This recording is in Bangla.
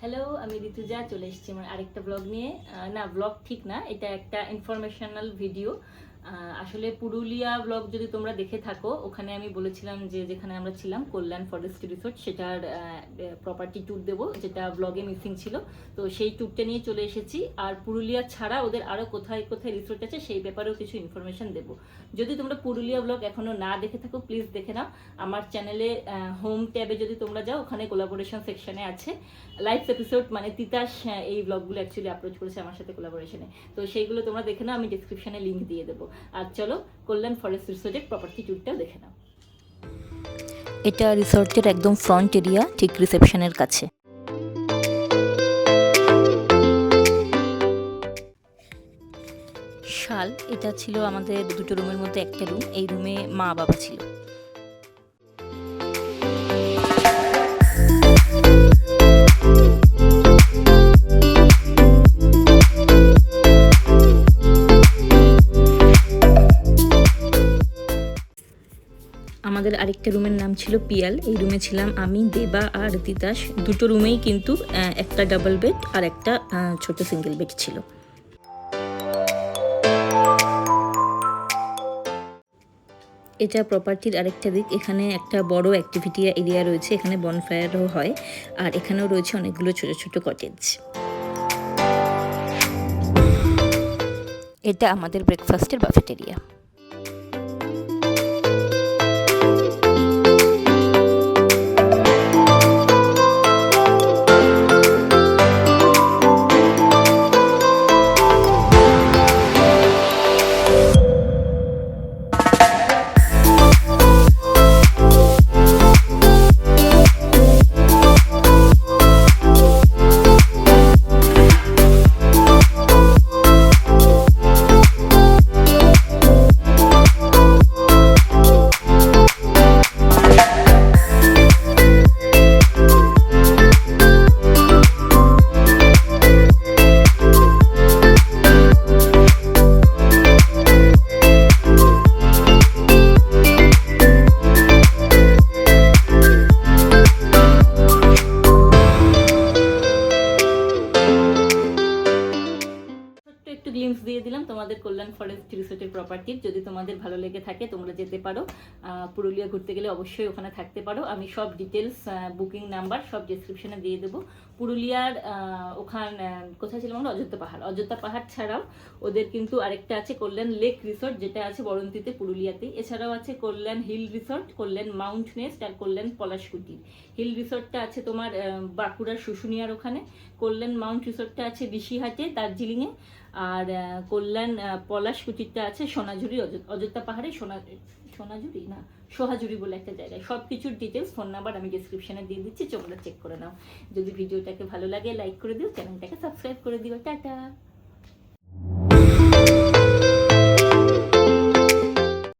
হ্যালো, আমি ঋতুজা চলে এসেছি আমার আরেকটা ব্লগ নিয়ে। না, ব্লগ ঠিক না, এটা একটা ইনফরমেশনাল ভিডিও। আসলে পুরুলিয়া ব্লগ যদি তোমরা দেখে থাকো, ওখানে আমি বলেছিলাম যে যেখানে আমরা ছিলাম কল্যাণ ফরেস্ট রিসোর্ট, সেটার প্রপার্টি ট্যুর দেবো, যেটা ব্লগে মিসিং ছিল। তো সেই ট্যুরটা নিয়ে চলে এসেছি। আর পুরুলিয়া ছাড়া ওদের আরও কোথায় কোথায় রিসোর্ট আছে সেই ব্যাপারেও কিছু ইনফরমেশন দেবো। যদি তোমরা পুরুলিয়া ব্লগ এখনও না দেখে থাকো, প্লিজ দেখে নাও। আমার চ্যানেলে হোম ট্যাবে যদি তোমরা যাও, ওখানে কোলাবোরেশন সেকশনে আছে লাইভ এপিসোড, মানে তিতাস এই ব্লগগুলো অ্যাকচুয়ালি আপলোড করেছে আমার সাথে কোলাবোরেশনে। তো সেইগুলো তোমরা দেখে নাও, আমি ডিসক্রিপশনে লিঙ্ক দিয়ে দেবো। আর চলো কল্যাণ ফরেস্ট রিসোর্টের প্রপার্টি ট্যুরটাও দেখে নাও। এটা রিসোর্টের একদম ফ্রন্ট এরিয়া, ঠিক রিসেপশনের কাছে। শাল, এটা ছিল আমাদের দুটো রুমের মধ্যে একটা রুম। এই রুমে মা বাবা ছিল। আমাদের আরেকটা রুমের নাম ছিল পিয়াল। এই রুমে ছিলাম আমি, দেবা আর তিতাস। দুটো রুমেই কিন্তু একটা ডাবল বেড আর একটা ছোট সিঙ্গেল বেড ছিল। এটা প্রপার্টির আরেকটা দিক। এখানে একটা বড় অ্যাক্টিভিটি এরিয়া রয়েছে, এখানে বনফায়ারও হয়। আর এখানেও রয়েছে অনেকগুলো ছোট ছোট কটেজ। এটা আমাদের ব্রেকফাস্টের বাফেট এরিয়া। গ্লিমস দিয়ে দিলাম তোমাদের কল্যাণ ফরেস্ট রিসোর্টের প্রপার্টির। যদি তোমাদের ভালো লেগে থাকে তোমরা যেতে পারো। পুরুলিয়া ঘুরতে গেলে অবশ্যই ওখানে থাকতে পারো। আমি সব ডিটেলস, বুকিং নাম্বার সব ডিসক্রিপশনে দিয়ে দেবো। পুরুলিয়ার ওখানে কোথায় ছিলাম আমরা, অযোধ্যা পাহাড়। অযোধ্যা পাহাড় ছাড়াও ওদের কিন্তু আরেকটা আছে কল্যাণ লেক রিসোর্ট, যেটা আছে বরন্তিতে, পুরুলিয়াতে। এছাড়াও আছে কল্যাণ হিল রিসোর্ট, কল্যাণ মাউন্ট নেস্ট আর কল্যাণ পলাশকুটির। হিল রিসোর্টটা আছে তোমার বাঁকুড়ার শুশুনিয়ার ওখানে। কল্যাণ মাউন্ট রিসোর্টটা আছে ঋষিহাটে, দার্জিলিংয়ে। আর কল্যাণ পলাশকুটিরটা আছে সোনাঝুরি, অযোধ্যা পাহাড়ে সোনাঝুরি না সোহাঝুরি বলে একটা জায়গায়। সব কিছুর ডিটেলস, ফোন নাম্বার আমি ডিসক্রিপশনে দিয়ে দিচ্ছি, তোমরা চেক করে নাও। যদি ভিডিওটাকে ভালো লাগে লাইক করে দিও, চ্যানেলটাকে সাবস্ক্রাইব করে দিও। টাটা।